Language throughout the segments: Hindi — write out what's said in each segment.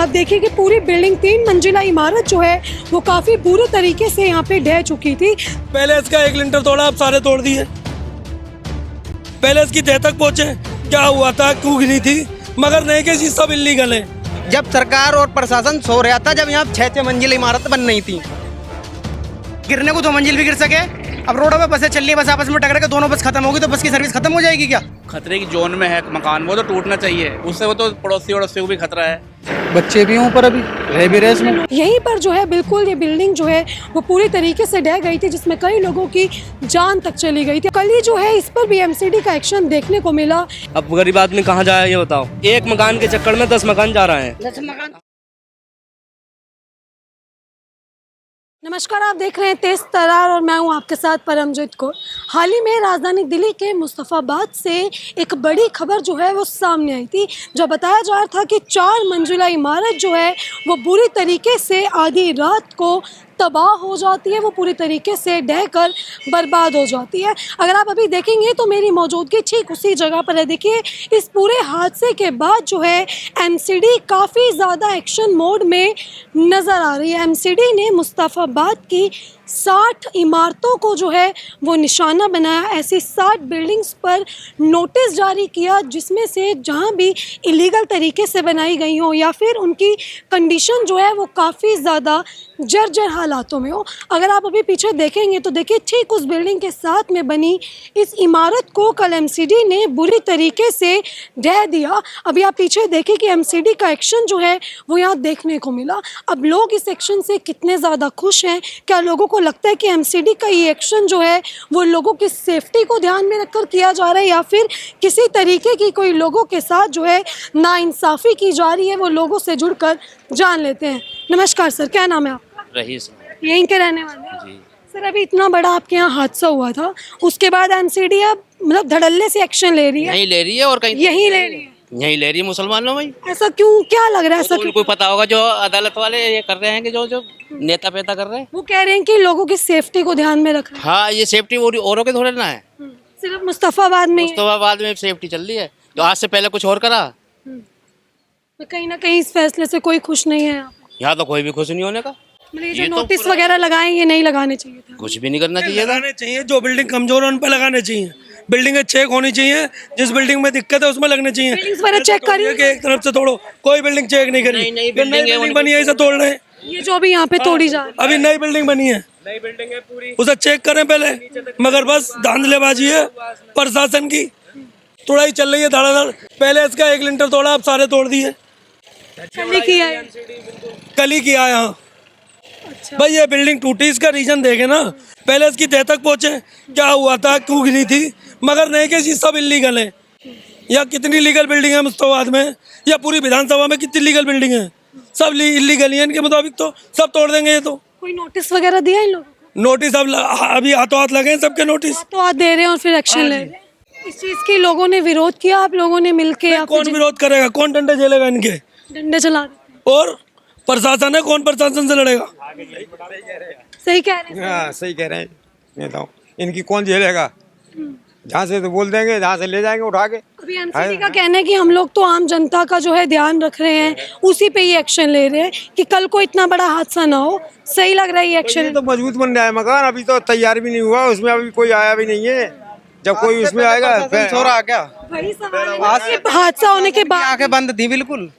आप देखिए कि पूरी बिल्डिंग 3 मंजिला इमारत जो है वो काफ़ी बुरे तरीके से यहाँ पे ढह चुकी थी। पहले इसका 1 लिंटर तोड़ा, अब सारे तोड़ दिए। पहले इसकी तह तक पहुँचे, क्या हुआ था, क्यों गिरी थी, मगर नहीं कि चीज सब इलीगल है। जब सरकार और प्रशासन सो रहा था, जब यहाँ 6 मंजिल इमारत बन नहीं थी, गिरने को 2 मंजिल भी गिर सके। अब रोडों पे बसें चल रही है, बस आपस में टकरा के दोनों बस खत्म होगी तो बस की सर्विस खत्म हो जाएगी क्या? खतरे की जोन में है मकान, वो तो टूटना चाहिए, उससे वो तो पड़ोसी को भी खतरा है। बच्चे भी हैं ऊपर, अभी रह भी रहे इसमें। यहीं पर जो है बिल्कुल ये बिल्डिंग जो है वो पूरी तरीके से ढह गई थी, जिसमें कई लोगों की जान तक चली गई थी। कल ही जो है इस पर भी एमसीडी का एक्शन देखने को मिला। अब गरीब आदमी कहाँ जाए ये बताओ, एक मकान के चक्कर में 10 मकान जा रहे हैं। नमस्कार, आप देख रहे हैं तेज तरार और मैं हूं आपके साथ परमजीत कौर। हाल ही में राजधानी दिल्ली के मुस्तफ़ाबाद से एक बड़ी खबर जो है वो सामने आई थी, जो बताया जा रहा था कि 4 मंजिला इमारत जो है वो बुरी तरीके से आधी रात को तबाह हो जाती है, वो पूरी तरीके से ढह कर बर्बाद हो जाती है। अगर आप अभी देखेंगे तो मेरी मौजूदगी ठीक उसी जगह पर है। देखिए, इस पूरे हादसे के बाद जो है एमसीडी काफ़ी ज़्यादा एक्शन मोड में नज़र आ रही है। एमसीडी ने मुस्तफ़ाबाद की 60 इमारतों को जो है वो निशाना बनाया। ऐसी 60 बिल्डिंग्स पर नोटिस जारी किया, जिसमें से जहां भी इलीगल तरीके से बनाई गई हो या फिर उनकी कंडीशन जो है वो काफ़ी ज़्यादा जर्जर हालातों में हो। अगर आप अभी पीछे देखेंगे तो देखिए, ठीक उस बिल्डिंग के साथ में बनी इस इमारत को कल एमसीडी ने बुरी तरीके से ढह दिया। अभी आप पीछे देखिए कि एमसीडी का एक्शन जो है वो यहाँ देखने को मिला। अब लोग इस एक्शन से कितने ज़्यादा खुश हैं, क्या लोगों को लगता है कि एमसीडी का ये एक्शन जो है वो लोगों की सेफ्टी को ध्यान में रखकर किया जा रहा है, या फिर किसी तरीके की कोई लोगों के साथ जो है नाइंसाफ़ी की जा रही है, वो लोगों से जुड़कर जान लेते हैं। नमस्कार सर, क्या नाम है आपका? रहीस यहीं के रहने वाले हैं? जी। सर, अभी इतना बड़ा आपके यहाँ हादसा हुआ था, उसके बाद एमसीडी अब मतलब धड़ल्ले से एक्शन ले रही है? यही ले रही है और कहीं यही ले रही है? यही ले रही है मुसलमानों में। ऐसा क्यों, क्या लग रहा है ऐसा तो क्यों? उनको पता होगा, जो अदालत वाले ये कर रहे हैं कि जो नेता पेता कर रहे हैं। वो कह रहे हैं कि लोगों की सेफ्टी को ध्यान में रख रहे हाँ, ये सेफ्टी औरों के थोड़े ना है, हैं। सिर्फ मुस्तफ़ाबाद में ही है। मुस्तफाबाद में सेफ्टी चल रही है, तो आज से पहले कुछ और करा। तो कहीं ना कहीं इस फैसले से कोई खुश नहीं है यहाँ पे। यहाँ तो कोई भी खुश नहीं होने का। मतलब ये जो ये तो नोटिस वगैरह लगाए ये नहीं लगाने चाहिए था। कुछ भी नहीं करना चाहिए था। लगाने चाहिए, जो बिल्डिंग कमजोर है उन पर लगाने चाहिए। बिल्डिंगें चेक होनी चाहिए, जिस बिल्डिंग में दिक्कत है उसमें लगने चाहिए। बिल्डिंग्स वगैरह चेक करी? कि एक तरफ से तोड़ो, कोई बिल्डिंग चेक नहीं करी। नई बिल्डिंग बनी है, इसे तोड़ रहे हैं। ये जो भी यहाँ पे तोड़ी जा रही अभी नई बिल्डिंग बनी है, नई बिल्डिंग है पूरी, उसे चेक करें पहले, मगर बस धांधलेबाजी है प्रशासन की। तोड़ाई चल रही है धड़ाधड़। पहले इसका 1 लिंटर तोड़ा, अब सारे तोड़ दिए। कल ही किया है। कल ही किया यहाँ। अच्छा। भाई ये बिल्डिंग टूटी, इसका रीजन देखे ना, पहले इसकी तह तक पहुँचे, क्या हुआ था, क्यों गिरी थी, मगर नहीं कि चीज सब इलीगल है। या कितनी लीगल बिल्डिंग है मुस्तफाबाद में, या पूरी विधानसभा में कितनी लीगल बिल्डिंग है, सब इलीगल ही है। इनके मुताबिक तो सब तोड़ देंगे ये तो। कोई नोटिस वगैरह दिया इन लोगों को? नोटिस अब अभी हाथों हाथ लगे हैं सबके नोटिस। तो आप दे रहे हैं और फिर एक्शन ले रहे हैं। इस चीज के लोगों ने विरोध किया, आप लोगों ने मिलके या कौन फिर विरोध करेगा, कौन डंडे झेलेगा इनके? डंडे चला देते हैं? और प्रशासन है, कौन प्रशासन से लड़ेगा? सही कह रहे हैं। हाँ सही कह रहे हैं नेताओं, इनकी कौन झेलेगा? जहाँ से तो बोल देंगे, जहाँ से ले जाएंगे उठा के। अभी एमसीडी का कहना है कि हम लोग तो आम जनता का जो है ध्यान रख रहे हैं, उसी पे ये एक्शन ले रहे हैं कि कल को इतना बड़ा हादसा ना हो। सही लग रहा है ये ये एक्शन? तो मजबूत बन रहा है मकान, अभी तो तैयार भी नहीं हुआ, उसमें अभी कोई आया भी नहीं है। जब कोई उसमें आएगा सो रहा क्या? वही सवाल है। ये हादसा होने के बाद आंखें बंद थी बिल्कुल।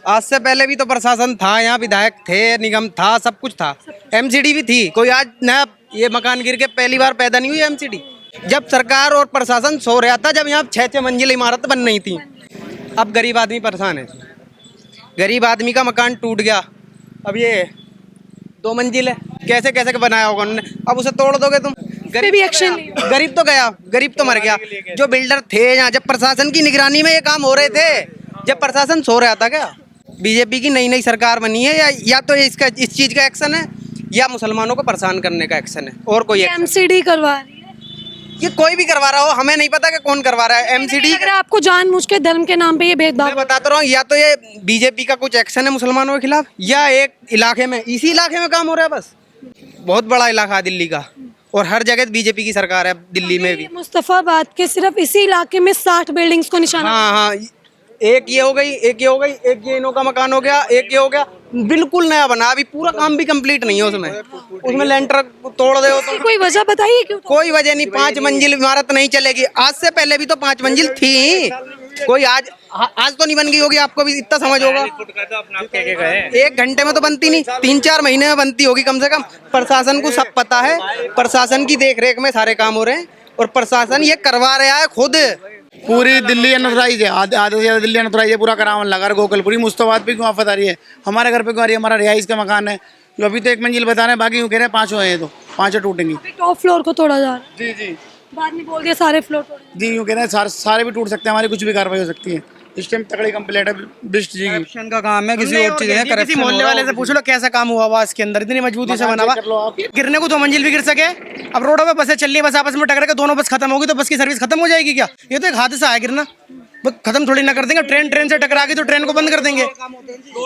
आज से पहले भी तो प्रशासन था, यहाँ विधायक थे, निगम था, सब कुछ था, एमसीडी भी थी। कोई आज नया ये मकान गिर के पहली बार पैदा नहीं हुई एमसीडी। जब सरकार और प्रशासन सो रहा था, जब यहाँ 6 मंजिल इमारत बन नहीं थी, अब गरीब आदमी परेशान है। गरीब आदमी का मकान टूट गया, अब ये 2 मंजिल है, कैसे कैसे बनाया होगा उन्होंने, अब उसे तोड़ दोगे तुम? गरीब भी एक्शन लिया। गरीब तो गया, गरीब तो मर गया। जो बिल्डर थे यहाँ, जब प्रशासन की निगरानी में ये काम हो रहे थे, जब प्रशासन सो रहा था क्या? बीजेपी की नई नई सरकार बनी है, या तो इसका इस चीज का एक्शन है, या मुसलमानों को परेशान करने का एक्शन है, और कोई एक्शन। एमसीडी करवा रही है। ये कोई भी करवा रहा हो, हमें नहीं पता कि कौन करवा रहा है। एमसीडी अगर आपको जानबूझ के धर्म के नाम पे ये मैं भेदभाव, बताता रहा हूँ, या तो ये बीजेपी का कुछ एक्शन है मुसलमानों के खिलाफ, या एक इलाके में, इसी इलाके में काम हो रहा है बस। बहुत बड़ा इलाका है दिल्ली का, और हर जगह बीजेपी की सरकार है दिल्ली में भी। मुस्तफ़ाबाद के सिर्फ इसी इलाके में 60 बिल्डिंग्स को निशाना। हाँ हाँ, एक ये हो गई, एक ये हो गई, एक ये इनों का मकान हो गया, एक ये हो गया, बिल्कुल नया बना। अभी पूरा काम भी कंप्लीट नहीं है उसमें लेंटर तोड़ दे तो कोई वजह बताइए क्यों? कोई वजह नहीं। 5 मंजिल इमारत नहीं चलेगी। आज से पहले भी तो 5 मंजिल थी। कोई आज तो नहीं बन गई होगी, आपको भी इतना समझ होगा। 1 घंटे में तो बनती नहीं, 3-4 महीने में बनती होगी कम से कम। प्रशासन को सब पता है, प्रशासन की देखरेख में सारे काम हो रहे हैं और प्रशासन ये करवा रहा है खुद। पूरी दिल्ली अनथराइज है, आधे से ज्यादा दिल्ली अनथराइज है। पूरा करावन लगा रहा गोकुलपुरी। मुस्तफाबाद पे क्यों आफत आ रही है? हमारे घर पे क्यों आ रही है? हमारा रिहाइश का मकान है जो अभी तो 1 मंजिल बता रहे हैं, बाकी क्यों कह रहे हैं 5 हैं, तो 5 टूटेंगी। टॉप फ्लोर को तोड़ा जा रहा है, जी जी बाद में बोल दिया सारे फ्लोर तोड़े। जी यूँ कह रहे हैं सारे भी टूट सकते हैं, हमारी कुछ भी कार्रवाई हो सकती है। इस टाइम तगड़ी कंप्लेंट है बिष्ट जी की। करप्शन का काम है, किसी और चीज है। किसी मोहल्ले वाले से पूछ लो कैसा काम हुआ हुआ इसके अंदर, इतनी मजबूती से बना हुआ। गिरने को 2 मंजिल भी गिर सके। अब रोडों पे बसें चल रही है, बस आपस में टकरा के दोनों बस खत्म होगी तो बस की सर्विस खत्म हो जाएगी क्या? ये तो एक हादसा है गिरना। बस खत्म थोड़ी ना कर देंगे। ट्रेन से टकरा गई तो ट्रेन को बंद कर देंगे,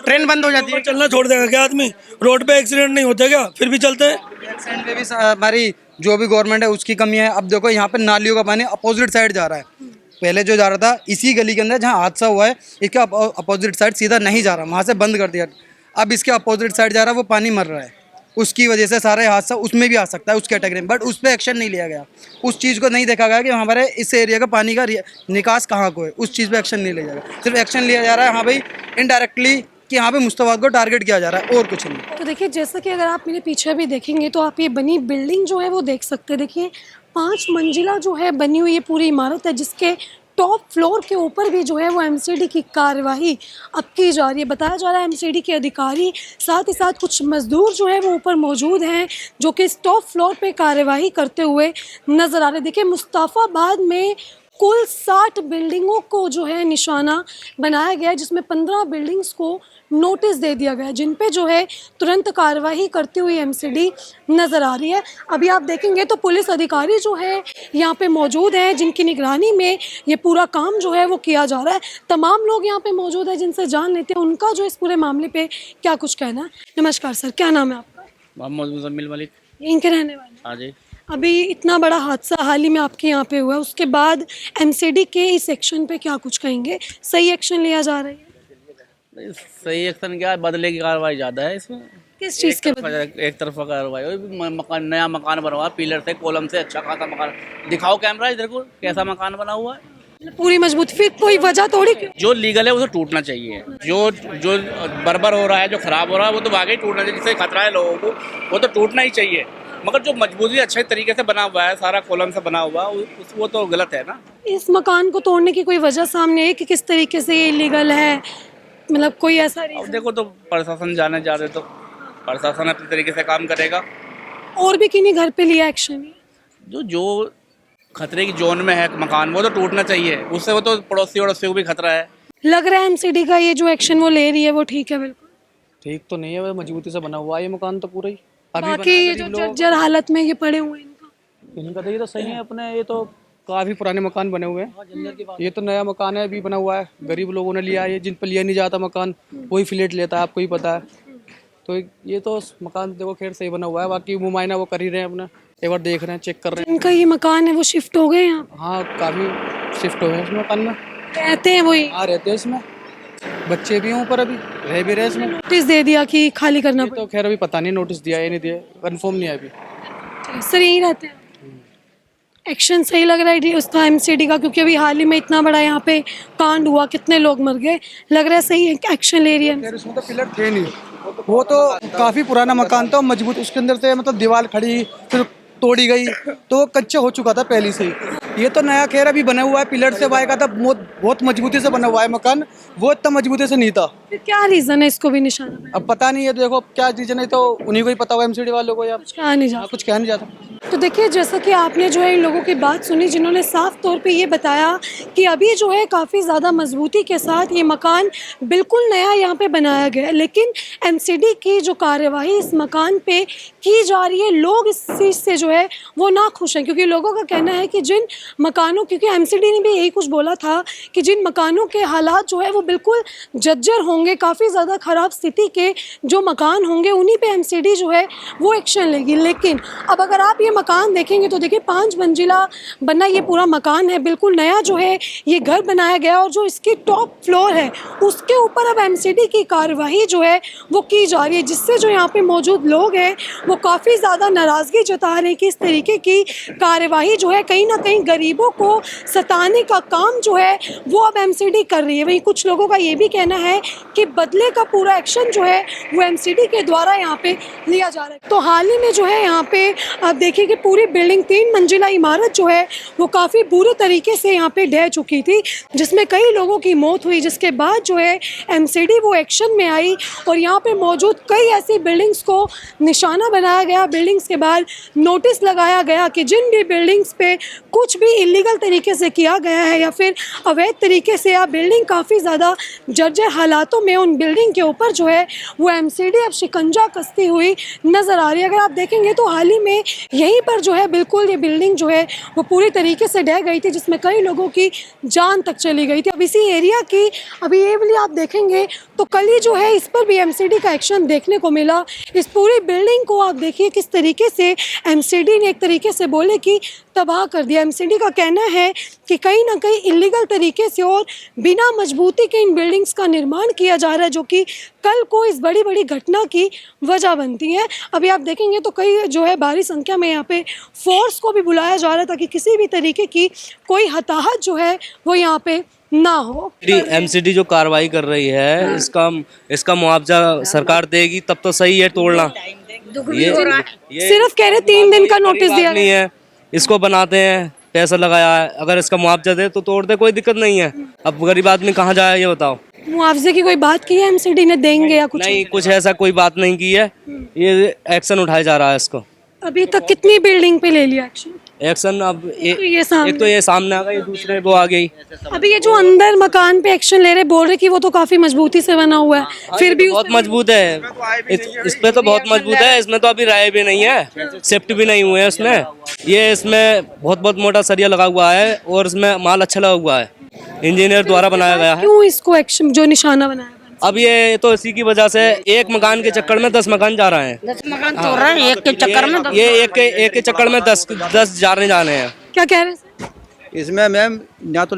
ट्रेन बंद हो जाती है। चलना छोड़ देगा क्या आदमी? रोड पे एक्सीडेंट नहीं होते क्या? फिर भी चलते हैं। एक्सीडेंट पे भी हमारी जो भी गवर्नमेंट है उसकी कमी है। अब देखो यहाँ पे नालियों का पानी अपोजिट साइड जा रहा है। पहले जो जा रहा था इसी गली के अंदर जहाँ हादसा हुआ है, इसके अपोजिट साइड सीधा नहीं जा रहा, वहाँ से बंद कर दिया। अब इसके अपोजिट साइड जा रहा है, वो पानी मर रहा है। उसकी वजह से सारे हादसा उसमें भी आ सकता है, उस कैटेगरी में। बट उस पर एक्शन नहीं लिया गया, उस चीज़ को नहीं देखा गया कि हमारे इस एरिया का पानी का निकास कहाँ को है। उस चीज़ पे एक्शन नहीं लिया जा रहा। सिर्फ एक्शन लिया जा रहा है हाँ भाई इनडायरेक्टली कि यहाँ पे मुस्तफाबाद को टारगेट किया जा रहा है और कुछ नहीं। तो देखिए जैसा कि अगर आप मेरे पीछे भी देखेंगे तो आप ये बनी बिल्डिंग जो है वो देख सकते हैं। देखिए 5 मंजिला जो है बनी हुई ये पूरी इमारत है, जिसके टॉप फ्लोर के ऊपर भी जो है वो एमसीडी की कार्यवाही अब की जा रही है। बताया जा रहा है एमसीडी के अधिकारी साथ ही साथ कुछ मजदूर जो है वो ऊपर मौजूद हैं जो कि इस टॉप फ्लोर पे कार्यवाही करते हुए नज़र आ रहे हैं। देखिए मुस्तफ़ाबाद में कुल 60 बिल्डिंगों को जो है निशाना बनाया गया है, जिसमें 15 बिल्डिंग्स को नोटिस दे दिया गया है, जिन पे जो है तुरंत कार्रवाई करती हुई एमसीडी नज़र आ रही है। अभी आप देखेंगे तो पुलिस अधिकारी जो है यहाँ पे मौजूद हैं, जिनकी निगरानी में ये पूरा काम जो है वो किया जा रहा है। तमाम लोग यहाँ पे मौजूद हैं जिनसे जान लेते हैं उनका जो इस पूरे मामले पे क्या कुछ कहना है। नमस्कार सर, क्या नाम है आपका? मोहम्मद मुजम्मिल मलिक। यहीं के रहने वाले? हाँ जी। अभी इतना बड़ा हादसा हाल ही में आपके यहाँ पे हुआ, उसके बाद एमसीडी के इस एक्शन पे क्या कुछ कहेंगे? सही एक्शन लिया जा रहा है? सही एक्शन क्या है, बदले की कार्रवाई ज़्यादा है इसमें। किस चीज़ के बदले? एक तरफा कार्रवाई मकान, नया मकान बना हुआ है, पिलर से कॉलम से अच्छा खासा मकान। दिखाओ कैमरा इधर को, कैसा मकान बना हुआ है। पूरी मजबूती, फिर कोई वजह थोड़ी। जो लीगल है वो तो टूटना चाहिए। जो बर्बर हो रहा है, जो खराब हो रहा है, वो तो वाकई टूटना चाहिए। जिससे खतरा है लोगों को वो तो टूटना ही चाहिए। मगर जो मजबूती अच्छे तरीके से बना हुआ है, सारा कॉलम से बना हुआ, वो तो गलत है ना। इस मकान को तोड़ने की कोई वजह सामने है कि किस तरीके से ये इलीगल है? मतलब कोई ऐसा अब देखो तो प्रशासन जाने जा रहे तो प्रशासन अपने तरीके से काम करेगा। और भी किन्हीं घर पे लिया एक्शन? जो खतरे की जोन में है मकान वो तो टूटना चाहिए। उससे वो तो पड़ोसी को भी खतरा है। लग रहा है एमसीडी का ये जो एक्शन वो ले रही है वो ठीक है? बिल्कुल ठीक तो नहीं है, वो मजबूती से बना हुआ है ये मकान तो पूरा ही। बाकी ये जो जर्जर हालत में ये पड़े हुए हैं इनका तो ये तो सही है अपने। ये तो काफ़ी पुराने मकान बने हुए हैं, ये तो नया मकान है अभी बना हुआ है। गरीब लोगों ने लिया है, जिन पर लिया नहीं जाता मकान वही फ्लैट लेता है, आपको ही पता है। तो ये तो मकान देखो खैर सही बना हुआ है, बाकी मुआयना वो कर ही रहे हैं अपना, एक बार देख रहे हैं, चेक कर रहे हैं। इनका ये मकान है वो शिफ्ट हो गए यहाँ? हाँ काफ़ी शिफ्ट हो गए इस मकान में, रहते हैं वही? हाँ रहते हैं इसमें, बच्चे भी हैं ऊपर, अभी रह भी रहे इसमें। नोटिस दे दिया कि खाली करना तो खैर अभी पता नहीं नोटिस दिया या नहीं दिया, कंफर्म नहीं है अभी। पड़ेगा। सर यहीं रहते हैं? एक्शन सही लग रहा है उसका एमसीडी का, क्योंकि अभी हाल ही में इतना बड़ा यहाँ पे कांड हुआ, कितने लोग मर गए, लग रहा है सही एक्शन ले रही है। उसमें तो पिलर थे नहीं, वो तो काफ़ी पुराना मकान था, मजबूत। उसके अंदर से मतलब दीवार खड़ी फिर तोड़ी गई, तो वो कच्चा हो चुका था पहले से ही। ये तो नया खैर अभी बना हुआ है, पिलर से बाय का था, बहुत मजबूती से बना हुआ है मकान, वो इतना मजबूती से नहीं था। फिर क्या रीज़न है इसको भी निशाना? अब पता नहीं है, देखो क्या रीजन है तो उन्हीं को ही पता होगा, एमसीडी वालों को, या कुछ कहा नहीं जा कुछ कह नहीं जाता। तो देखिए जैसा कि आपने जो है इन लोगों की बात सुनी जिन्होंने साफ तौर पे ये बताया कि अभी जो है काफ़ी ज़्यादा मजबूती के साथ ये मकान बिल्कुल नया यहाँ पे बनाया गया है, लेकिन एमसीडी की जो कार्यवाही इस मकान पे की जा रही है, लोग इस चीज़ से जो है वो ना खुश हैं। क्योंकि लोगों का कहना है कि जिन मकानों, क्योंकि एमसीडी ने भी यही कुछ बोला था कि जिन मकानों के हालात जो है वो बिल्कुल जर्जर होंगे, काफ़ी ज़्यादा ख़राब स्थिति के जो मकान होंगे, उन्हीं पे एमसीडी जो है वो एक्शन लेगी। लेकिन अब अगर आप ये मकान देखेंगे तो देखिए 5 मंजिला बना ये पूरा मकान है, बिल्कुल नया जो है ये घर बनाया गया और जो इसकी टॉप फ्लोर है उसके ऊपर अब एमसीडी की कार्यवाही जो है वो की जा रही है, जिससे जो यहाँ पे मौजूद लोग हैं वो काफ़ी ज़्यादा नाराज़गी जता रहे हैं कि इस तरीके की कार्यवाही जो है कहीं ना कहीं गरीबों को सताने का काम जो है वो अब एमसीडी कर रही है। वहीं कुछ लोगों का ये भी कहना है कि बदले का पूरा एक्शन जो है वो एमसीडी के द्वारा यहाँ पे लिया जा रहा है। तो हाल ही में जो है यहाँ पे आप देखिए कि पूरी बिल्डिंग 3 मंजिला इमारत जो है वो काफ़ी बुरे तरीके से यहाँ पे ढह चुकी थी, जिसमें कई लोगों की मौत हुई, जिसके बाद जो है एमसीडी वो एक्शन में आई और यहाँ पे मौजूद कई ऐसी बिल्डिंग्स को निशाना बनाया गया। बिल्डिंग्स के बाद नोटिस लगाया गया कि जिन भी बिल्डिंग्स पे कुछ भी इलीगल तरीके से किया गया है या फिर अवैध तरीके से या बिल्डिंग काफ़ी ज़्यादा जर्जर हालातों में, उन बिल्डिंग के ऊपर जो है वो एमसीडी अब शिकंजा कसती हुई नज़र आ रही है। अगर आप देखेंगे तो हाल ही में यहीं पर जो है बिल्कुल ये बिल्डिंग जो है वो पूरी तरीके से ढह गई थी, जिसमें कई लोगों की जान तक चली गई थी। अब इसी एरिया की अभी ये वाली आप देखेंगे तो कल ही जो है इस पर भी एमसीडी का एक्शन देखने को मिला। इस पूरी बिल्डिंग को आप देखिए किस तरीके से एमसीडी ने एक तरीके से बोले कि तबाह कर दिया। एमसीडी का कहना है कि कहीं ना कहीं इलीगल तरीके से और बिना मजबूती के इन बिल्डिंग्स का निर्माण किया जा रहा है, जो कि कल को इस बड़ी बड़ी घटना की वजह बनती है। अभी आप देखेंगे तो कई जो है भारी संख्या में यहाँ पे फोर्स को भी बुलाया जा रहा है ताकि किसी भी तरीके की कोई हताहत जो है वो यहाँ पे ना हो। एमसीडी जो कार्रवाई कर रही है इसका मुआवजा सरकार देगी तब तो सही है। तोड़ना ये सिर्फ कह रहे 3 दिन का नोटिस दिया नहीं है, इसको बनाते हैं, पैसा लगाया है, अगर इसका मुआवजा दे तो तोड़ दे, कोई दिक्कत नहीं है। अब गरीब आदमी कहाँ जाए ये बताओ। मुआवजे की कोई बात की है एमसीडी ने, देंगे या कुछ नहीं, कुछ ऐसा कोई बात नहीं की है, ये एक्शन उठाया जा रहा है इसको। अभी तक कितनी बिल्डिंग पे ले लिया एक्शन? अब एक तो ये सामने आ गई, दूसरे वो आ गई। अभी ये जो अंदर मकान पे एक्शन ले रहे बोल रहे कि वो तो काफी मजबूती से बना हुआ है, फिर भी बहुत मजबूत है, इस पे तो बहुत मजबूत है। इसमें तो अभी राय भी नहीं है, सेफ्टी भी नहीं हुए है इसमें। ये इसमें बहुत मोटा सरिया लगा हुआ है और इसमें माल अच्छा लगा हुआ है, इंजीनियर द्वारा बनाया गया है। क्यों इसको एक्शन जो निशाना बनाया? अब ये तो इसी की वजह से एक मकान के चक्कर में 10 मकान जा रहे हैं। 10 मकान तोड़ रहे हैं एक के चक्कर में। ये एक के चक्कर में 10 जाने हैं। क्या कह रहे हैं? इसमें मैम ना तो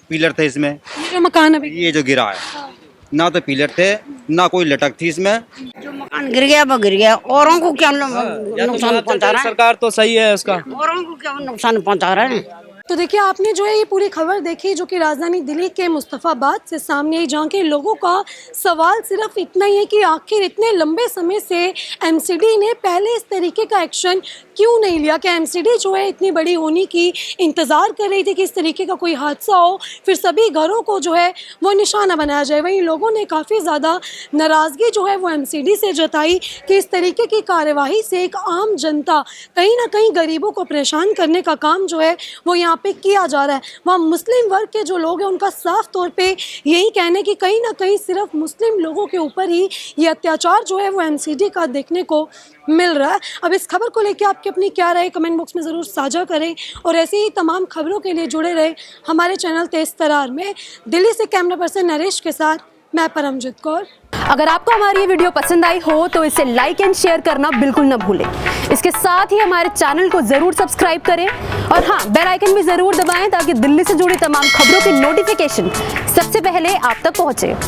पिलर थे इसमें, ये जो मकान अभी ये जो गिरा है ना तो पिलर थे ना कोई लटक थी इसमें। जो मकान गिर गया वो गिर गया, औरों को क्या नुकसान पहुंचा रहा है? सरकार तो सही है उसका, औरों को क्या नुकसान पहुंचा रहा है? तो देखिए आपने जो है ये पूरी खबर देखी जो कि राजधानी दिल्ली के मुस्तफ़ाबाद से सामने आई, जहाँ के लोगों का सवाल सिर्फ इतना ही है कि आखिर इतने लंबे समय से एमसीडी ने पहले इस तरीके का एक्शन क्यों नहीं लिया। क्या एमसीडी जो है इतनी बड़ी होने की इंतज़ार कर रही थी कि इस तरीके का कोई हादसा हो फिर सभी घरों को जो है वो निशाना बनाया जाए। वहीं लोगों ने काफ़ी ज़्यादा नाराज़गी जो है वो एमसीडी से जताई कि इस तरीके की कार्यवाही से एक आम जनता कहीं ना कहीं गरीबों को परेशान करने का काम जो है वो यहाँ पे किया जा रहा है। वहाँ मुस्लिम वर्ग के जो लोग हैं उनका साफ तौर पे यही कहना है कि कहीं ना कहीं सिर्फ मुस्लिम लोगों के ऊपर ही ये अत्याचार जो है वो एमसीडी का देखने को मिल रहा है। अब इस खबर को लेकर आपकी अपनी क्या राय कमेंट बॉक्स में ज़रूर साझा करें और ऐसी ही तमाम खबरों के लिए जुड़े रहे हमारे चैनल तेज तरार में। दिल्ली से कैमरा पर्सन नरेश के साथ मैं परमजीत कौर। अगर आपको हमारी ये वीडियो पसंद आई हो तो इसे लाइक एंड शेयर करना बिल्कुल न भूलें। इसके साथ ही हमारे चैनल को जरूर सब्सक्राइब करें और हाँ, बेल आइकन भी जरूर दबाएं ताकि दिल्ली से जुड़ी तमाम खबरों की नोटिफिकेशन सबसे पहले आप तक पहुंचे।